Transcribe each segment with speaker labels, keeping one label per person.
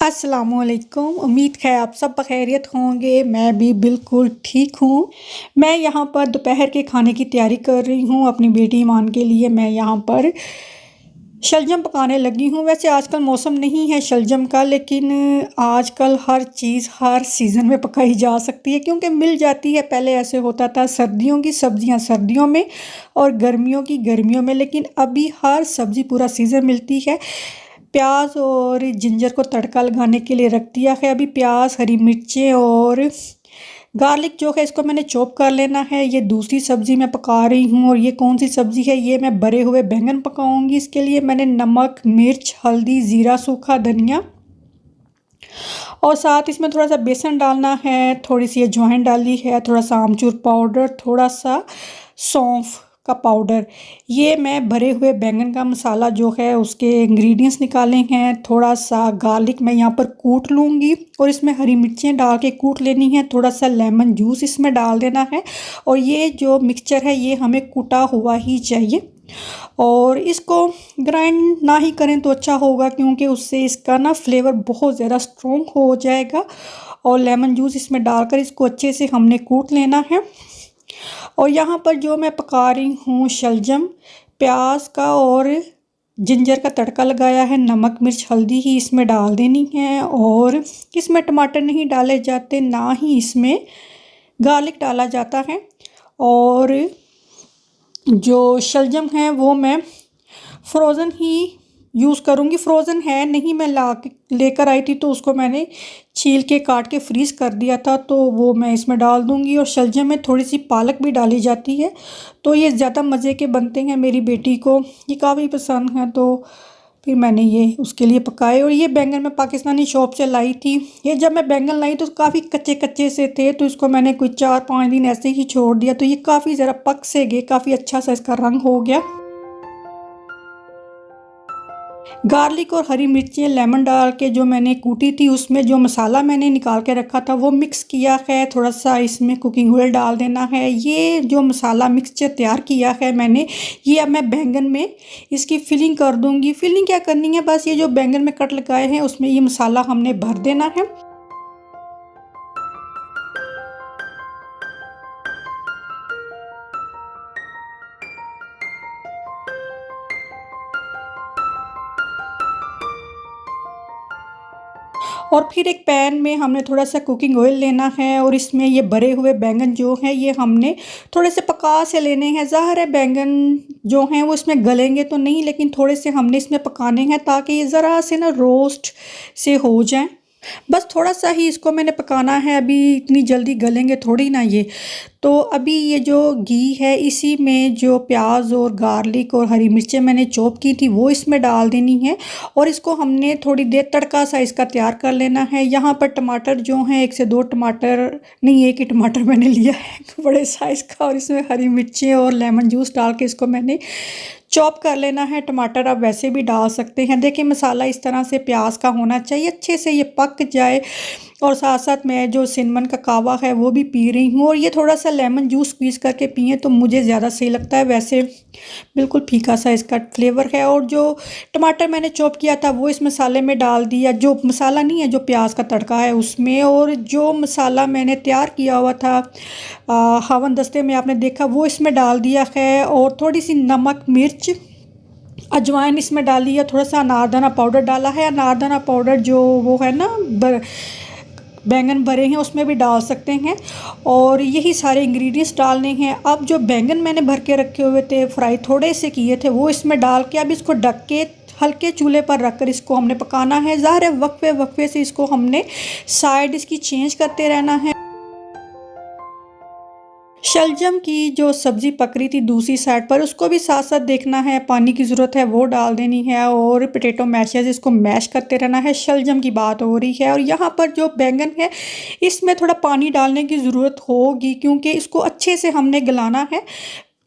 Speaker 1: अस्सलामुअलैकुम। उम्मीद है आप सब बखैरियत होंगे। मैं भी बिल्कुल ठीक हूँ। मैं यहाँ पर दोपहर के खाने की तैयारी कर रही हूँ अपनी बेटी ईमान के लिए। मैं यहाँ पर शलजम पकाने लगी हूँ। वैसे आजकल मौसम नहीं है शलजम का, लेकिन आजकल हर चीज़ हर सीज़न में पकाई जा सकती है क्योंकि मिल जाती है। पहले ऐसे होता था सर्दियों की सब्ज़ियाँ सर्दियों में और गर्मियों की गर्मियों में, लेकिन अभी हर सब्ज़ी पूरा सीज़न मिलती है। प्याज और जिंजर को तड़का लगाने के लिए रख दिया है। अभी प्याज, हरी मिर्चें और गार्लिक जो है इसको मैंने चॉप कर लेना है। ये दूसरी सब्ज़ी मैं पका रही हूँ। और ये कौन सी सब्ज़ी है? ये मैं भरे हुए बैंगन पकाऊंगी। इसके लिए मैंने नमक, मिर्च, हल्दी, ज़ीरा, सूखा धनिया और साथ इसमें थोड़ा सा बेसन डालना है, थोड़ी सी अजवाइन डाली है, थोड़ा सा आमचूर पाउडर, थोड़ा सा सौंफ का पाउडर। ये मैं भरे हुए बैंगन का मसाला जो है उसके इंग्रेडिएंट्स निकाले हैं। थोड़ा सा गार्लिक मैं यहाँ पर कूट लूँगी और इसमें हरी मिर्चें डाल के कूट लेनी है। थोड़ा सा लेमन जूस इसमें डाल देना है। और ये जो मिक्सचर है ये हमें कूटा हुआ ही चाहिए और इसको ग्राइंड ना ही करें तो अच्छा होगा क्योंकि उससे इसका ना फ्लेवर बहुत ज़्यादा स्ट्रॉन्ग हो जाएगा। और लेमन जूस इसमें डालकर इसको अच्छे से हमने कूट लेना है। और यहाँ पर जो मैं पका रही हूँ शलजम, प्याज का और जिंजर का तड़का लगाया है। नमक, मिर्च, हल्दी ही इसमें डाल देनी है और इसमें टमाटर नहीं डाले जाते, ना ही इसमें गार्लिक डाला जाता है। और जो शलजम है वो मैं फ्रोज़न ही यूज़ करूँगी। फ्रोज़न है नहीं, मैं लेकर आई थी तो उसको मैंने छील के काट के फ्रीज़ कर दिया था, तो वो मैं इसमें डाल दूँगी। और शलजम में थोड़ी सी पालक भी डाली जाती है तो ये ज़्यादा मज़े के बनते हैं। मेरी बेटी को ये काफ़ी पसंद है तो फिर मैंने ये उसके लिए पकाए। और ये बैंगन मैं पाकिस्तानी शॉप से लाई थी। ये जब मैं बैंगन लाई तो काफ़ी कच्चे कच्चे से थे, तो इसको मैंने कोई 4-5 दिन ऐसे ही छोड़ दिया तो ये काफ़ी ज़रा पक से गए, काफ़ी अच्छा सा इसका रंग हो गया। गार्लिक और हरी मिर्चें लेमन डाल के जो मैंने कूटी थी उसमें जो मसाला मैंने निकाल के रखा था वो मिक्स किया है। थोड़ा सा इसमें कुकिंग ऑयल डाल देना है। ये जो मसाला मिक्सचर तैयार किया है मैंने, ये अब मैं बैंगन में इसकी फिलिंग कर दूंगी। फिलिंग क्या करनी है, बस ये जो बैंगन में कट लगाए हैं उसमें ये मसाला हमने भर देना है। और फिर एक पैन में हमने थोड़ा सा कुकिंग ऑयल लेना है और इसमें ये भरे हुए बैंगन जो हैं ये हमने थोड़े से पका से लेने हैं। ज़ाहिर है बैंगन जो हैं वो इसमें गलेंगे तो नहीं, लेकिन थोड़े से हमने इसमें पकाने हैं ताकि ये ज़रा से ना रोस्ट से हो जाएं। बस थोड़ा सा ही इसको मैंने पकाना है, अभी इतनी जल्दी गलेंगे थोड़ी ना ये। तो अभी ये जो घी है इसी में जो प्याज और गार्लिक और हरी मिर्चें मैंने चॉप की थी वो इसमें डाल देनी है और इसको हमने थोड़ी देर तड़का सा इसका तैयार कर लेना है। यहाँ पर टमाटर जो हैं 1 से 2 टमाटर नहीं, एक ही टमाटर मैंने लिया है बड़े साइज़ का, और इसमें हरी मिर्चें और लेमन जूस डाल के इसको मैंने चॉप कर लेना है। टमाटर आप वैसे भी डाल सकते हैं। देखिए मसाला इस तरह से प्याज का होना चाहिए, अच्छे से ये पक जाए। और साथ साथ मैं जो सिनमन का कावा है वो भी पी रही हूँ और ये थोड़ा सा लेमन जूस स्क्वीज़ करके पिए तो मुझे ज़्यादा सही लगता है। वैसे बिल्कुल फीका सा इसका फ्लेवर है। और जो टमाटर मैंने चॉप किया था वो इस मसाले में डाल दिया, जो मसाला नहीं है जो प्याज का तड़का है उसमें। और जो मसाला मैंने तैयार किया हुआ था हावन दस्ते में आपने देखा वो इसमें डाल दिया है। और थोड़ी सी नमक, मिर्च, अजवाइन इसमें डाली है। थोड़ा सा अनारदाना पाउडर डाला है। अनारदाना पाउडर जो वो है ना बैंगन भरे हैं उसमें भी डाल सकते हैं। और यही सारे इंग्रेडिएंट्स डालने हैं। अब जो बैंगन मैंने भर के रखे हुए थे, फ्राई थोड़े से किए थे, वो इसमें डाल के अब इसको ढक के हल्के चूल्हे पर रखकर इसको हमने पकाना है। ज़ाहिर है वक्फे वक्फे से इसको हमने साइड इसकी चेंज करते रहना है। शलजम की जो सब्ज़ी पक रही थी दूसरी साइड पर उसको भी साथ साथ देखना है, पानी की ज़रूरत है वो डाल देनी है। और पोटैटो मैशेस इसको मैश करते रहना है। शलजम की बात हो रही है और यहाँ पर जो बैंगन है इसमें थोड़ा पानी डालने की ज़रूरत होगी क्योंकि इसको अच्छे से हमने गलाना है।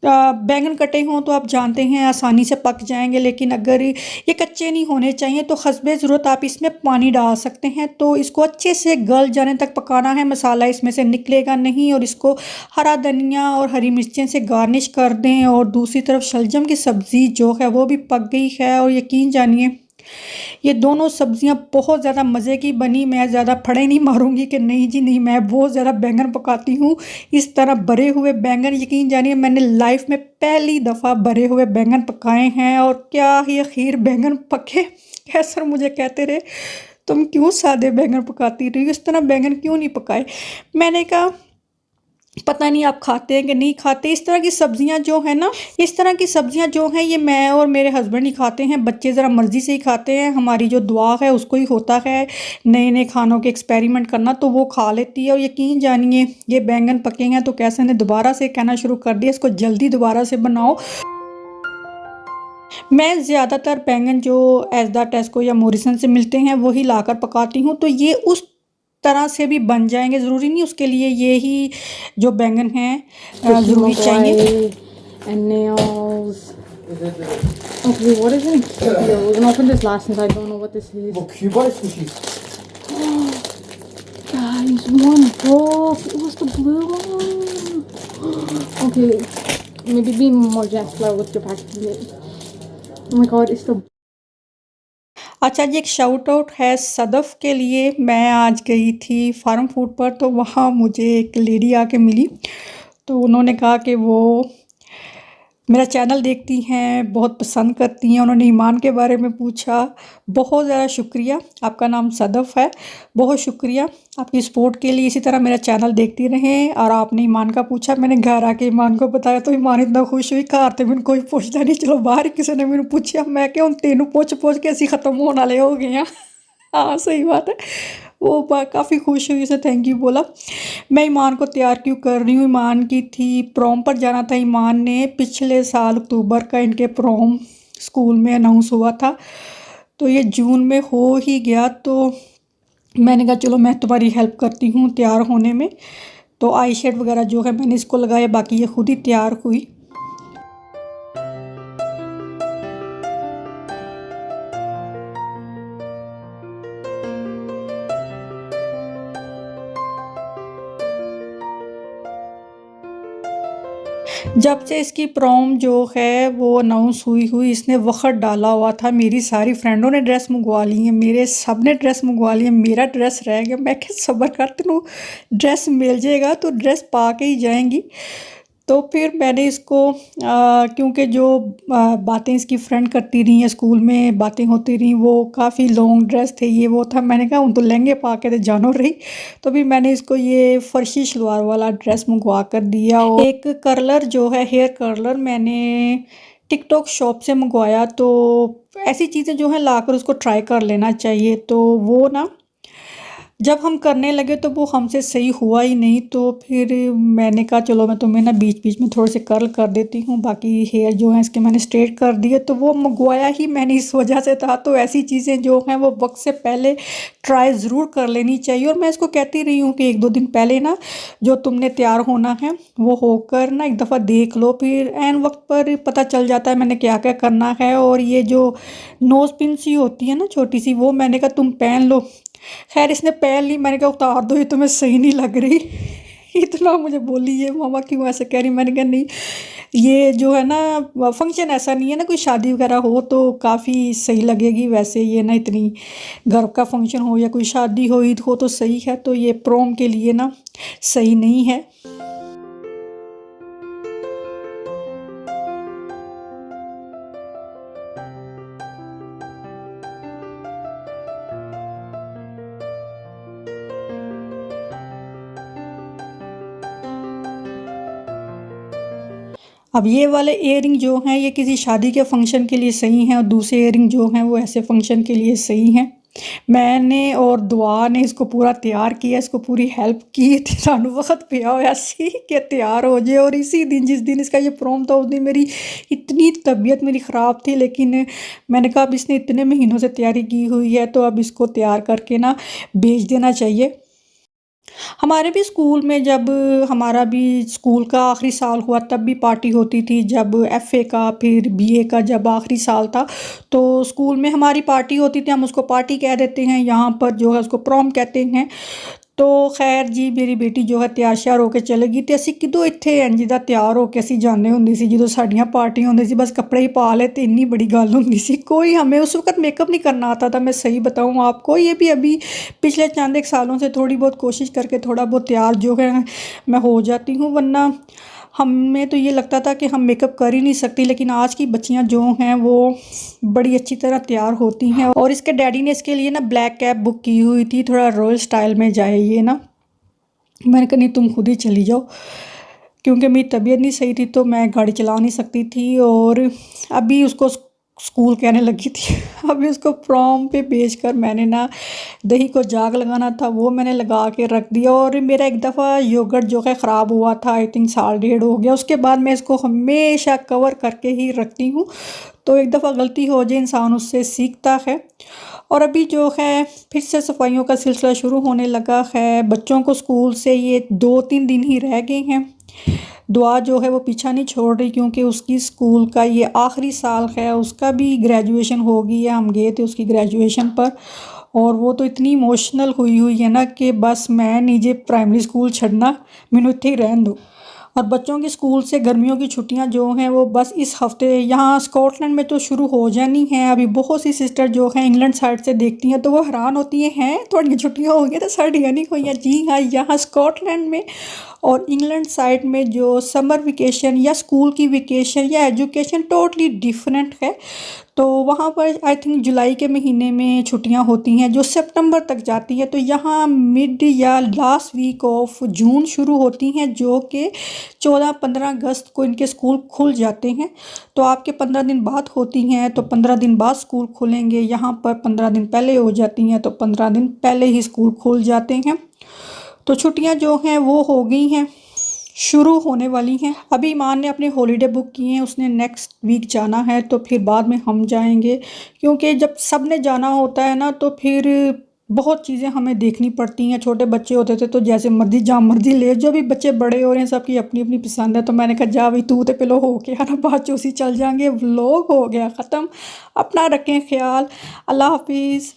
Speaker 1: बैंगन कटे हों तो आप जानते हैं आसानी से पक जाएंगे, लेकिन अगर ये कच्चे नहीं होने चाहिए तो हस्बे ज़रूरत आप इसमें पानी डाल सकते हैं। तो इसको अच्छे से गल जाने तक पकाना है, मसाला इसमें से निकलेगा नहीं। और इसको हरा धनिया और हरी मिर्चें से गार्निश कर दें। और दूसरी तरफ शलजम की सब्ज़ी जो है वो भी पक गई है और यकीन जानिए ये दोनों सब्जियां बहुत ज़्यादा मज़े की बनी। मैं ज़्यादा फड़े नहीं मारूंगी कि नहीं जी नहीं, मैं बहुत ज़्यादा बैंगन पकाती हूँ। इस तरह भरे हुए बैंगन, यकीन जानिए मैंने लाइफ में पहली दफ़ा भरे हुए बैंगन पकाए हैं। और क्या ही खीर बैंगन पके। कैसर मुझे कहते रहे तुम क्यों सादे बैंगन पकाती रही हो, इस तरह बैंगन क्यों नहीं पकाए। मैंने कहा पता नहीं आप खाते हैं कि नहीं खाते। इस तरह की सब्जियां जो है ना, इस तरह की सब्जियां जो हैं ये मैं और मेरे हस्बैंड ही खाते हैं। बच्चे ज़रा मर्ज़ी से ही खाते हैं। हमारी जो दुआ है उसको ही होता है नए नए खानों के एक्सपेरिमेंट करना, तो वो खा लेती है। और यकीन जानिए ये बैंगन पके हैं तो कैसे ने दोबारा से कहना शुरू कर दिया इसको जल्दी दोबारा से बनाओ। मैं ज़्यादातर बैंगन जो एज़दा टेस्को या मोरिसन से मिलते हैं वही लाकर पकाती हूँ, तो ये उस तरह से भी बन जाएंगे। ज़रूरी नहीं उसके लिए ये ही जो बैंगन हैं ज़रूरी चाहिए।
Speaker 2: And nails. Okay, what is in here? We're gonna open this last since I don't know what this is.
Speaker 3: वो Cuba sushi.
Speaker 2: Guys, one broke. It was the blue one. Okay, maybe be more gentler with your packaging. Oh my god, it's the.
Speaker 1: अच्छा जी, एक shout out है सदफ़ के लिए। मैं आज गई थी फार्म फूड पर, तो वहाँ मुझे एक लेडी आके मिली। तो उन्होंने कहा कि वो मेरा चैनल देखती हैं, बहुत पसंद करती हैं। उन्होंने ईमान के बारे में पूछा। बहुत ज़्यादा शुक्रिया, आपका नाम सदफ़ है, बहुत शुक्रिया आपकी सपोर्ट के लिए। इसी तरह मेरा चैनल देखती रहें। और आपने ईमान का पूछा, मैंने घर आके ईमान को बताया तो ईमान इतना खुश हुई। घर तो मैंने कोई पूछता नहीं, चलो बाहर किसी ने मैंने पूछा, मैं क्या उन तेनों पूछ के ऐसी ख़त्म होने वाले हो गए हैं। हाँ सही बात है। वो काफ़ी खुश हुई, उसे थैंक यू बोला। मैं ईमान को तैयार क्यों कर रही हूँ, ईमान की थी प्रोम पर जाना था। ईमान ने पिछले साल अक्टूबर का इनके प्रोम स्कूल में अनाउंस हुआ था, तो ये जून में हो ही गया। तो मैंने कहा चलो मैं तुम्हारी हेल्प करती हूँ तैयार होने में। तो आई शेड वगैरह जो है मैंने इसको लगाया, बाकी ये खुद ही तैयार हुई। जब से इसकी प्रॉम जो है वो अनाउंस हुई इसने वक़्त डाला हुआ था। मेरी सारी फ्रेंडों ने ड्रेस मंगवा ली है, मेरे सब ने ड्रेस मंगवा ली है, मेरा ड्रेस रह गया। मैं क्या सब्र करती हूँ, ड्रेस मिल जाएगा तो ड्रेस पा के ही जाएंगी। तो फिर मैंने इसको क्योंकि जो बातें इसकी फ्रेंड करती रही हैं, स्कूल में बातें होती रही, वो काफ़ी लॉन्ग ड्रेस थे ये वो था। मैंने कहा उन तो लहंगे पा के तो जानो रही। तो फिर मैंने इसको ये फर्शी शलवार वाला ड्रेस मंगवा कर दिया। और एक कर्लर जो है हेयर कर्लर मैंने टिकटॉक शॉप से मंगवाया। तो ऐसी चीज़ें जो हैं लाकर उसको ट्राई कर लेना चाहिए। तो वो ना जब हम करने लगे तो वो हमसे सही हुआ ही नहीं। तो फिर मैंने कहा चलो मैं तुम्हें ना बीच बीच में थोड़े से कर्ल कर देती हूँ, बाकी हेयर जो है इसके मैंने स्ट्रेट कर दिए। तो वो मंगवाया ही मैंने इस वजह से था। तो ऐसी चीज़ें जो हैं वो वक्त से पहले ट्राई ज़रूर कर लेनी चाहिए। और मैं इसको कहती रही हूँ कि 1-2 दिन पहले ना जो तुमने तैयार होना है वो होकर ना एक दफ़ा देख लो, फिर ऐन वक्त पर पता चल जाता है मैंने क्या क्या करना है। और ये जो नोज़ पिन सी होती है ना छोटी सी, वो मैंने कहा तुम पहन लो। खैर इसने पहन ली, मैंने कहा उतार दो, ये तुम्हें सही नहीं लग रही। इतना मुझे बोली ये मामा क्यों ऐसे कह रही। मैंने कहा नहीं, ये जो है ना फंक्शन ऐसा नहीं है ना कोई शादी वगैरह हो तो काफ़ी सही लगेगी। वैसे ये ना इतनी घर का फंक्शन हो या कोई शादी हो ईद हो तो सही है, तो ये प्रोम के लिए ना सही नहीं है। अब ये वाले इयररिंग जो हैं ये किसी शादी के फंक्शन के लिए सही हैं, और दूसरे इयररिंग जो हैं वो ऐसे फंक्शन के लिए सही हैं। मैंने और दुआ ने इसको पूरा तैयार किया, इसको पूरी हेल्प की थी। सानू वक्त पिया होया सी कि तैयार हो जाए। और इसी दिन जिस दिन इसका ये प्रोम था उस दिन मेरी इतनी तबीयत मेरी ख़राब थी, लेकिन मैंने कहा अब इसने इतने महीनों से तैयारी की हुई है तो अब इसको तैयार करके ना भेज देना चाहिए। हमारे भी स्कूल में जब हमारा भी स्कूल का आखिरी साल हुआ तब भी पार्टी होती थी। जब एफ़ए का फिर बीए का जब आखिरी साल था तो स्कूल में हमारी पार्टी होती थी। हम उसको पार्टी कह देते हैं, यहाँ पर जो है उसको प्रॉम कहते हैं। तो खैर जी मेरी बेटी जो है ਤਿਆਰ ਸ਼ਿਆਰ ਹੋ ਕੇ ਚਲੇ ਗਈ ਤੇ ਅਸੀਂ ਕਿਦੋਂ ਇੱਥੇ ਇੰਜ ਦਾ ਤਿਆਰ ਹੋ ਕੇ ਅਸੀਂ ਜਾਂਦੇ ਹੁੰਦੇ ਸੀ ਜਦੋਂ ਸਾਡੀਆਂ ਪਾਰਟੀਆਂ ਹੁੰਦੀ ਸੀ बस कपड़े ही पा ले तो इतनी बड़ी गल होंदी सी कोई हमें उस वक्त मेकअप नहीं करना आता था मैं सही बताऊं आपको ये भी अभी पिछले चंद एक सालों से थोड़ी बहुत कोशिश करके थोड़ा बहुत तैयार जो है मैं हो जाती हूँ वरना हमें तो ये लगता था कि हम मेकअप कर ही नहीं सकती लेकिन आज की बच्चियां जो हैं वो बड़ी अच्छी तरह तैयार होती हैं और इसके डैडी ने इसके लिए ना ब्लैक कैब बुक की हुई थी थोड़ा रॉयल स्टाइल में जाए ये ना मैंने कहा नहीं तुम खुद ही चली जाओ क्योंकि मेरी तबीयत नहीं सही थी तो मैं गाड़ी चला नहीं सकती थी और अभी उसको स्कूल कहने लगी थी अभी उसको प्रॉम पे भेजकर मैंने ना दही को जाग लगाना था वो मैंने लगा के रख दिया और मेरा एक दफ़ा योगर्ट जो है ख़राब हुआ था आई थिंक 1.5 हो गया उसके बाद मैं इसको हमेशा कवर करके ही रखती हूँ तो एक दफ़ा गलती हो जाए इंसान उससे सीखता है और अभी जो है फिर से सफाइयों का सिलसिला शुरू होने लगा है बच्चों को स्कूल से ये 2-3 दिन ही रह गए हैं दुआ जो है वो पीछा नहीं छोड़ रही क्योंकि उसकी स्कूल का ये आखिरी साल है उसका भी ग्रेजुएशन हो गई है हम गए थे उसकी ग्रेजुएशन पर और वो तो इतनी इमोशनल हुई है ना कि बस मैं नीचे प्राइमरी स्कूल छड़ना मैनू इत्थे ही रहन दो और बच्चों की स्कूल से गर्मियों की छुट्टियां जो हैं वो बस इस हफ्ते यहाँ स्कॉटलैंड में तो शुरू हो जानी हैं अभी बहुत सी सिस्टर जो हैं इंग्लैंड साइड से देखती हैं तो वो हैरान होती हैं थोड़ी छुट्टियां हो गई तो साड़ियाँ नहीं हुई हैं जी हाँ यहाँ स्कॉटलैंड में और इंग्लैंड साइड में जो समर वेकेशन या स्कूल की वेकेशन या एजुकेशन टोटली डिफरेंट है तो वहाँ पर आई थिंक जुलाई के महीने में छुट्टियाँ होती हैं जो सितंबर तक जाती हैं तो यहाँ मिड या लास्ट वीक ऑफ जून शुरू होती हैं जो कि 14-15 अगस्त को इनके स्कूल खुल जाते हैं तो आपके 15 दिन बाद होती हैं तो 15 दिन बाद स्कूल खुलेंगे यहाँ पर 15 दिन पहले हो जाती हैं तो 15 दिन पहले ही स्कूल खुल जाते हैं तो छुट्टियाँ जो हैं वो हो गई हैं शुरू होने वाली हैं अभी ईमान ने अपने हॉलीडे बुक किए हैं उसने नेक्स्ट वीक जाना है तो फिर बाद में हम जाएंगे क्योंकि जब सब ने जाना होता है ना तो फिर बहुत चीज़ें हमें देखनी पड़ती हैं छोटे बच्चे होते थे तो जैसे मर्जी जहाँ मर्जी ले जो भी बच्चे बड़े हो रहे हैं सबकी अपनी अपनी पसंद है तो मैंने कहा जा भाई तू तो पहले हो के आना बाद चूसी चल जाएंगे व्लॉग हो गया ख़त्म अपना रखें ख्याल अल्लाह हाफिज़।